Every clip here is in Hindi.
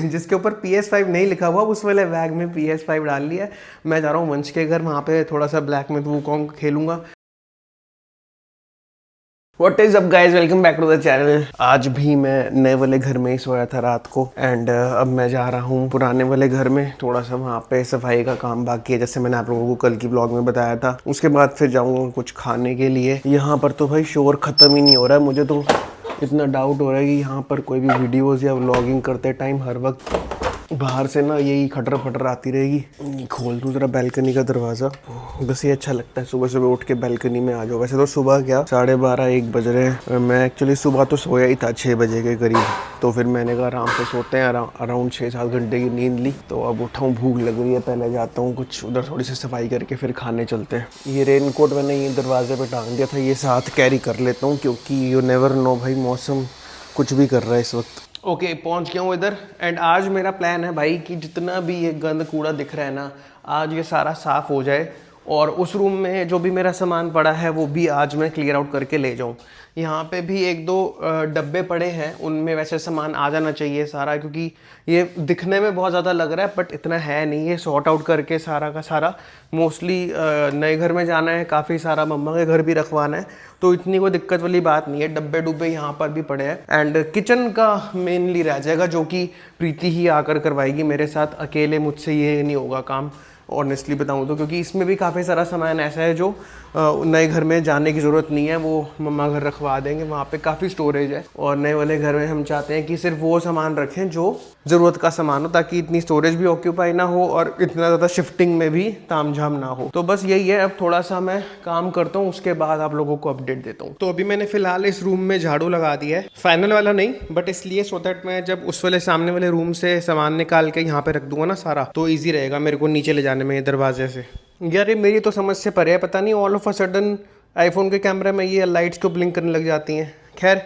जिसके ऊपर PS5 नहीं लिखा हुआ उस वाले बैग में PS5 डाल लिया है। मैं जा रहा हूँ वंश के घर, वहाँ पे थोड़ा सा ब्लैक में वूकॉन्ग खेलूंगा। What is up guys, welcome back to the channel. आज भी मैं नए वाले घर में ही सोया था रात को एंड अब मैं जा रहा हूँ पुराने वाले घर में। थोड़ा सा वहाँ पे सफाई का काम बाकी है, जैसे मैंने आप लोगों को कल की ब्लॉग में बताया था। उसके बाद फिर जाऊँगा कुछ खाने के लिए। यहाँ पर तो भाई शोर ख़त्म ही नहीं हो रहा है। मुझे तो इतना डाउट हो रहा है कि यहाँ पर कोई भी वीडियोज़ या व्लॉगिंग करते टाइम हर वक्त बाहर से ना यही खटर फटर आती रहेगी। खोल दूँ ज़रा बैल्कनी का दरवाज़ा, बस ये अच्छा लगता है सुबह सुबह उठ के बैल्कनी में आ जाओ। वैसे तो सुबह क्या 12:30-1 बज रहे हैं। मैं एक्चुअली सुबह तो सोया ही था 6 बजे के करीब, तो फिर मैंने कहा आराम से सोते हैं, अराउंड 6-7 घंटे की नींद ली। तो अब उठाऊँ, भूख लग रही है, पहले जाता हूँ कुछ उधर थोड़ी सी सफाई करके फिर खाने चलते हैं। ये रेन कोट मैंने ये दरवाजे पर टांग दिया था, ये साथ कैरी कर लेता हूँ क्योंकि यू नेवर नो भाई, मौसम कुछ भी कर रहा है इस वक्त। ओके, पहुंच गया हूँ इधर एंड आज मेरा प्लान है भाई कि जितना भी ये गंद कूड़ा दिख रहा है ना, आज ये सारा साफ़ हो जाए और उस रूम में जो भी मेरा सामान पड़ा है वो भी आज मैं क्लियर आउट करके ले जाऊँ। यहाँ पे भी 1-2 डब्बे पड़े हैं, उनमें वैसे सामान आ जाना चाहिए सारा, क्योंकि ये दिखने में बहुत ज़्यादा लग रहा है बट इतना है नहीं। ये सॉर्ट आउट करके सारा का सारा, मोस्टली नए घर में जाना है, काफ़ी सारा मम्मा के घर भी रखवाना है, तो इतनी कोई दिक्कत वाली बात नहीं है। डब्बे डुब्बे यहाँ पर भी पड़े हैं एंड किचन का मेनली रह जाएगा, जो कि प्रीति ही आकर करवाएगी मेरे साथ। अकेले मुझसे ये नहीं होगा काम, ऑनेस्टली बताऊँ तो, क्योंकि इसमें भी काफ़ी सारा सामान ऐसा है जो नए घर में जाने की ज़रूरत नहीं है, वो मम्मा घर रखवा देंगे। वहाँ पे काफ़ी स्टोरेज है और नए वाले घर में हम चाहते हैं कि सिर्फ वो सामान रखें जो ज़रूरत का सामान हो, ताकि इतनी स्टोरेज भी ऑक्यूपाई ना हो और इतना ज़्यादा शिफ्टिंग में भी तामझाम ना हो। तो बस यही है, अब थोड़ा सा मैं काम करता हूँ, उसके बाद आप लोगों को अपडेट देता हूँ। तो अभी मैंने फ़िलहाल इस रूम में झाड़ू लगा दिया है, फाइनल वाला नहीं बट इसलिए सो दैट मैं जब उस वाले सामने वाले रूम से सामान निकाल के यहाँ पे रख दूंगा ना सारा, तो ईजी रहेगा मेरे को नीचे ले जाने में दरवाजे से। यार ये मेरी तो समझ से परे है, पता नहीं all of a sudden iPhone के कैमरे में ये लाइट्स को ब्लिंक करने लग जाती हैं। खैर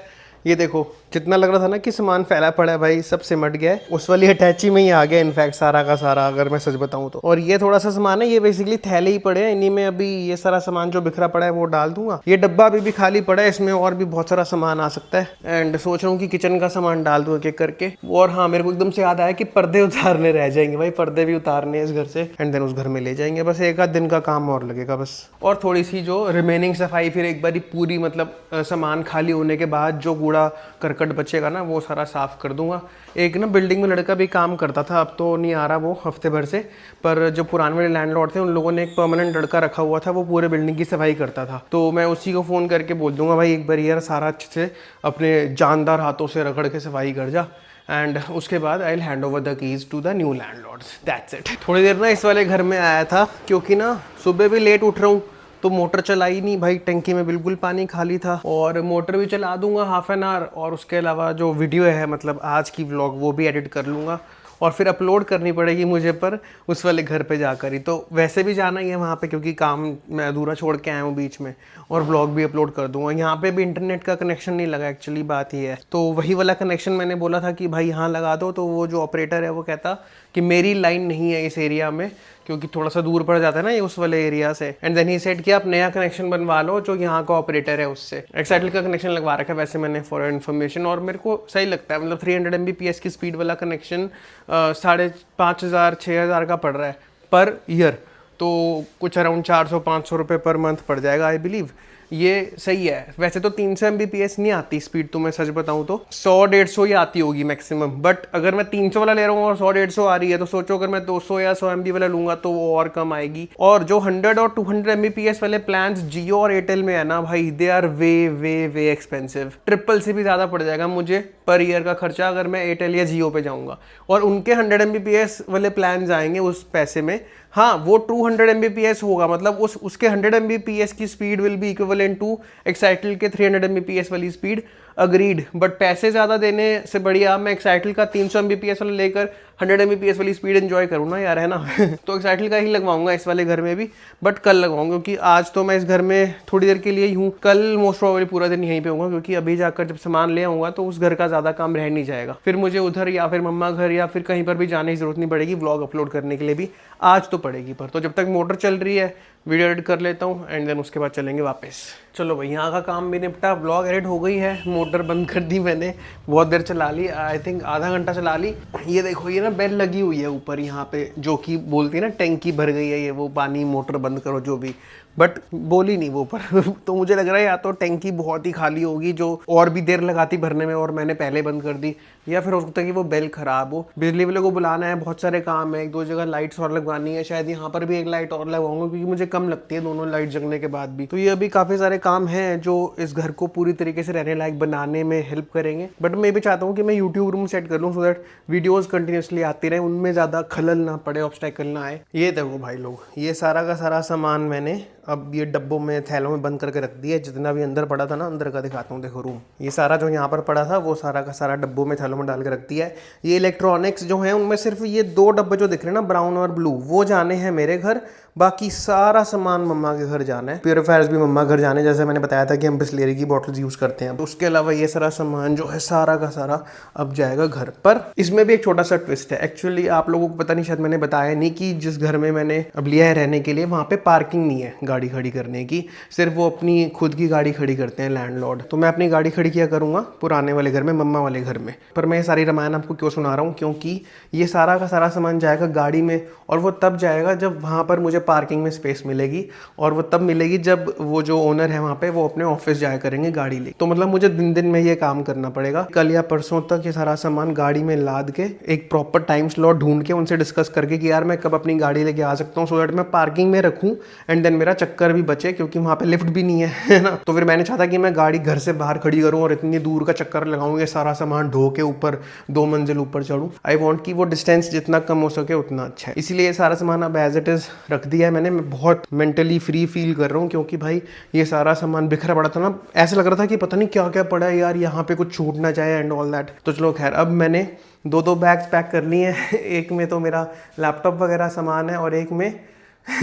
ये देखो, जितना लग रहा था ना कि सामान फैला पड़ा है भाई, सब सिमट गया है, उस वाली अटैची में ही आ गया इनफैक्ट सारा का सारा, अगर मैं सच बताऊं तो। और ये थोड़ा सा सामान है, ये बेसिकली थैले ही पड़े हैं, इन्हीं में अभी ये सारा सामान जो बिखरा पड़ा है वो डाल दूंगा। ये डब्बा अभी भी खाली पड़ा है, इसमें और भी बहुत सारा सामान आ सकता है एंड सोच रहा हूँ कि किचन का सामान डाल दूँ एक एक करके। और हाँ, मेरे को एकदम से याद आया कि पर्दे उतारने रह जाएंगे भाई, पर्दे भी उतारने इस घर से एंड देन उस घर में ले जाएंगे। बस 1 आध दिन का काम और लगेगा बस। और थोड़ी सी जो रिमेनिंग सफाई फिर एक बारी पूरी, मतलब सामान खाली होने के बाद जो कूड़ा करकट बचेगा ना वो सारा साफ कर दूंगा। एक ना बिल्डिंग में लड़का भी काम करता था, अब तो नहीं आ रहा वो हफ्ते भर से, पर जो पुराने वाले लैंडलॉर्ड थे उन लोगों ने एक परमानेंट लड़का रखा हुआ था, वो पूरे बिल्डिंग की सफाई करता था। तो मैं उसी को फ़ोन करके बोल दूंगा भाई एक बार यार सारा अच्छे से अपने जानदार हाथों से रगड़ के सफाई कर जा एंड उसके बाद I will hand over the keys to the new landlords, that's it. थोड़ी देर ना इस वाले घर में आया था क्योंकि ना सुबह भी लेट उठ रहा हूँ, तो मोटर चलाई नहीं भाई, टंकी में बिल्कुल पानी खाली था। और मोटर भी चला दूंगा हाफ एन आवर, और उसके अलावा जो वीडियो है मतलब आज की व्लॉग वो भी एडिट कर लूँगा और फिर अपलोड करनी पड़ेगी मुझे पर उस वाले घर पे जाकर ही। तो वैसे भी जाना ही है वहाँ पे, क्योंकि काम मैं अधूरा छोड़ के आया हूँ बीच में, और व्लॉग भी अपलोड कर दूंगा। यहाँ पे भी इंटरनेट का कनेक्शन नहीं लगा, एक्चुअली बात ये है। तो वही वाला कनेक्शन मैंने बोला था कि भाई यहाँ लगा दो, तो वो जो ऑपरेटर है वो कहता कि मेरी लाइन नहीं है इस एरिया में, क्योंकि थोड़ा सा दूर पड़ जाता है ना ये उस वाले एरिया से। एंड देन ही सेड कि आप नया कनेक्शन बनवा लो जो यहाँ का ऑपरेटर है उससे। एक्साइटल का कनेक्शन लगवा रखा है वैसे मैंने फॉर इन्फॉर्मेशन, और मेरे को सही लगता है। मतलब 300 Mbps की स्पीड वाला कनेक्शन 5,500-6,000 का पड़ रहा है पर ईयर, तो कुछ अराउंड 400-500 रुपये पर मंथ पड़ जाएगा आई बिलीव। ये सही है। वैसे तो 300 Mbps नहीं आती स्पीड, तो मैं सच बताऊं तो 100-150 ही आती होगी मैक्सिमम, बट अगर मैं 300 वाला ले रहा हूँ और 100-150 आ रही है, तो सोचो अगर मैं 200 या 100 MB वाला लूंगा तो वो और कम आएगी। और जो 100 और 200 Mbps वाले प्लान्स जियो और एयरटेल में है ना भाई, they are way way way expensive. Triple से भी ज़्यादा पड़ जाएगा मुझे पर ईयर का खर्चा अगर मैं एयरटेल या जियो पे जाऊँगा। और उनके 100 Mbps वाले प्लान आएंगे उस पैसे में, हाँ वो 200 Mbps होगा, मतलब उसके 100 Mbps की speed will be equivalent to Excitel के 300 Mbps वाली स्पीड, अग्रीड। बट पैसे ज़्यादा देने से बढ़िया मैं एक्साइटल का 300 Mbps वाला लेकर 100 Mbps वाली स्पीड एंजॉय करूँ ना यार, है ना। तो एक्साइटल का ही लगवाऊंगा इस वाले घर में भी, बट कल लगवाऊंगा क्योंकि आज तो मैं इस घर में थोड़ी देर के लिए ही हूँ। कल मोस्ट प्रोबेबली पूरा दिन यहीं पे होऊंगा, क्योंकि अभी जाकर जब सामान ले आऊँगा तो उस घर का ज़्यादा काम रह नहीं जाएगा। फिर मुझे उधर या फिर मम्मा घर या फिर कहीं पर भी जाने की ज़रूरत नहीं पड़ेगी व्लॉग अपलोड करने के लिए भी। आज तो पड़ेगी, पर तो जब तक मोटर चल रही है वीडियो एडिट कर लेता हूँ एंड देन उसके बाद चलेंगे वापस। चलो भाई यहाँ का काम भी निपटा, ब्लॉग एडिट हो गई है, मोटर बंद कर दी मैंने, बहुत देर चला ली, आई थिंक आधा घंटा चला ली। ये देखो ये ना बेल लगी हुई है ऊपर यहाँ पे, जो कि बोलती है ना टैंकी भर गई है, ये वो पानी मोटर बंद करो जो भी, बट बोली नहीं वो ऊपर तो मुझे लग रहा है या तो टैंकी बहुत ही खाली होगी जो और भी देर लगाती भरने में और मैंने पहले बंद कर दी, या फिर हो सकता है कि वो बेल खराब हो। बिजली वाले को बुलाना है, बहुत सारे काम है, 1-2 जगह लाइट्स और लगवानी है, शायद यहाँ पर भी एक लाइट और लगवाऊंगा क्योंकि मुझे कम लगती है दोनों लाइट जगने के बाद भी। तो ये अभी काफ़ी सारे काम हैं जो इस घर को पूरी तरीके से रहने लायक बनाने में हेल्प करेंगे। बट मैं भी चाहता हूँ कि मैं यूट्यूब रूम सेट कर लूँ सो दैट वीडियोज़ कंटिन्यूसली आती रहे, उनमें ज़्यादा खलल ना पड़े, ऑब्स्टेकल ना आए। ये देखो भाई लोग, ये सारा का सारा सामान मैंने अब ये डब्बों में थैलों में बंद करके रख दिया, जितना भी अंदर पड़ा था ना, अंदर का दिखाता हूँ, देखो रूम, ये सारा जो यहाँ पर पड़ा था वो सारा का सारा डब्बों में थैलों में डाल के रख दिया है। ये इलेक्ट्रॉनिक्स जो हैं उनमें सिर्फ ये 2 डब्बे जो दिख रहे हैं ना, ब्राउन और ब्लू, वो जाने हैं मेरे घर, बाकी सारा सामान मम्मा के घर जाना है। प्योरीफायर्स भी मम्मा घर जाने, जैसे मैंने बताया था कि हम बिस्लेरी की बॉटल्स यूज़ करते हैं। उसके अलावा ये सारा सामान जो है सारा का सारा अब जाएगा घर पर। इसमें भी एक छोटा सा ट्विस्ट है, एक्चुअली आप लोगों को पता नहीं, शायद मैंने बताया नहीं कि जिस घर में मैंने अब लिया है रहने के लिए, वहाँ पे पार्किंग नहीं है गाड़ी खड़ी करने की, सिर्फ वो अपनी खुद की गाड़ी खड़ी करते हैं लैंडलॉर्ड। तो मैं अपनी गाड़ी खड़ी किया करूँगा पुराने वाले घर में, मम्मा वाले घर में। पर मैं ये सारी रामायण आपको क्यों सुना रहा हूँ, क्योंकि ये सारा का सारा सामान जाएगा गाड़ी में, और वो तब जाएगा जब वहाँ पर मुझे पार्किंग में स्पेस मिलेगी, और वो तब मिलेगी जब वो जो ओनर है वहाँ पे वो अपने ऑफिस जाया करेंगे गाड़ी ले। तो मतलब मुझे दिन दिन में ये काम करना पड़ेगा, कल या परसों तक ये सारा सामान गाड़ी में लाद के एक प्रॉपर टाइम स्लॉट ढूंढ के उनसे डिस्कस करके कि यार मैं कब अपनी गाड़ी लेके आ सकता हूँ, सो दैट मैं पार्किंग में रखूँ एंड देन मेरा चक्कर भी बचे, क्योंकि वहाँ पे लिफ्ट भी नहीं है ना। तो फिर मैंने चाहता कि मैं गाड़ी घर से बाहर खड़ी करूँ और इतनी दूर का चक्कर लगाऊँ, ये सारा सामान ढो के ऊपर 2 मंजिल ऊपर चढ़ूँ। आई वॉन्ट कि वो डिस्टेंस जितना कम हो सके उतना अच्छा है, इसलिए ये सारा सामान अब एज इट इज़ रख दिया है मैंने। मैं बहुत मेंटली फ्री फील कर रहा हूँ, क्योंकि भाई ये सारा सामान बिखरा पड़ा था ना, ऐसे लग रहा था कि पता नहीं क्या क्या पड़ा है यार, यहाँ पे कुछ छूट ना जाए एंड ऑल दैट। तो चलो खैर, अब मैंने 2 बैग्स पैक कर लिए हैं एक में तो मेरा लैपटॉप वगैरह सामान है, और एक में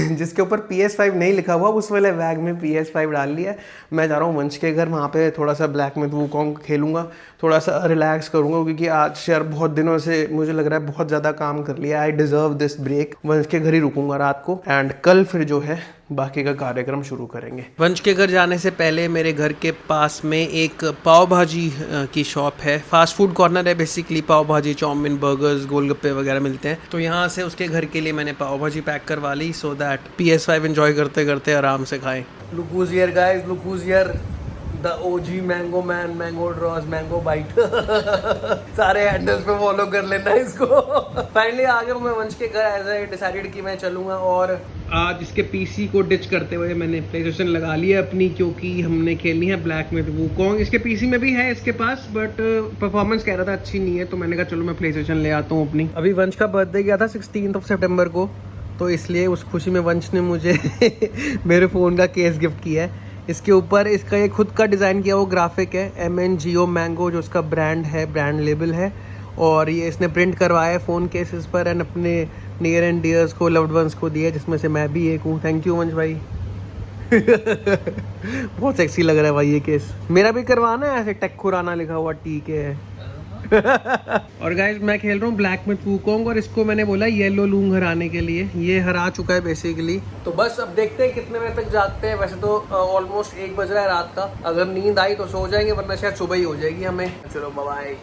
जिसके ऊपर PS5 नहीं लिखा हुआ, उस वाले बैग में PS5 डाल लिया है। मैं जा रहा हूँ वंश के घर, वहाँ पे थोड़ा सा ब्लैक में वूकॉन्ग खेलूंगा, थोड़ा सा रिलैक्स करूँगा, क्योंकि आज यार बहुत दिनों से मुझे लग रहा है बहुत ज़्यादा काम कर लिया। I deserve this break. Vansh के घर ही रुकूंगा रात को, एंड कल फिर जो है बाकी का कार्यक्रम शुरू करेंगे। वंश के घर जाने से पहले मेरे घर के पास में एक पाव भाजी की शॉप है, फास्ट फूड कॉर्नर है बेसिकली, पाव भाजी, चाउमीन, बर्गर्स, गोलगप्पे वगैरह मिलते हैं। तो यहाँ से उसके घर के लिए मैंने पाव भाजी पैक करवा ली, सो दैट PS5 एंजॉय करते करते आराम से खाएं। Look who's here guys, look who's here, the OG mango man, mango ड्रॉस, मैंगो बाइट सारे हैंडल्स पे फॉलो कर लेना इसको। फाइनली आ गया मैं वंश के घर, एज आई डिसाइडेड कि मैं चलूंगा, और आज इसके PC को डिच करते हुए मैंने प्लेस्टेशन लगा ली है अपनी, क्योंकि हमने खेलनी है ब्लैक में वूकॉन्ग। इसके PC में भी है इसके पास, बट परफॉर्मेंस कह रहा था अच्छी नहीं है, तो मैंने कहा चलो मैं प्लेस्टेशन ले आता हूँ अपनी। अभी वंश का बर्थडे गया था 16 सितंबर को, तो इसलिए उस खुशी में वंश ने मुझे मेरे फ़ोन का केस गिफ्ट किया है। इसके ऊपर इसका ये खुद का डिज़ाइन किया वो ग्राफिक है, MNGO मैंगो जो उसका ब्रांड है, ब्रांड लेबल है, और ये इसने प्रिंट करवाया है फ़ोन केसेस पर, एंड अपने नियर एंड डियर्स को, लव्ड वंस को दिया, जिसमें से मैं भी एक हूँ। थैंक यू वंश भाई। बहुत सेक्सी लग रहा है भाई ये केस। मेरा भी करवाना है ऐसे टेक खुराना लिखा हुआ ठीक है। और गाइस मैं खेल रहा हूँ ब्लैक में वूकॉन्ग, और इसको मैंने बोला येलो लूंग हराने के लिए, ये हरा चुका है बेसिकली। तो बस अब देखते हैं कितने बजे तक जागते हैं। वैसे तो ऑलमोस्ट 1 बज रहा है रात का, अगर नींद आई तो सो जाएंगे, वरना शायद सुबह ही हो जाएगी हमें। चलो बाय।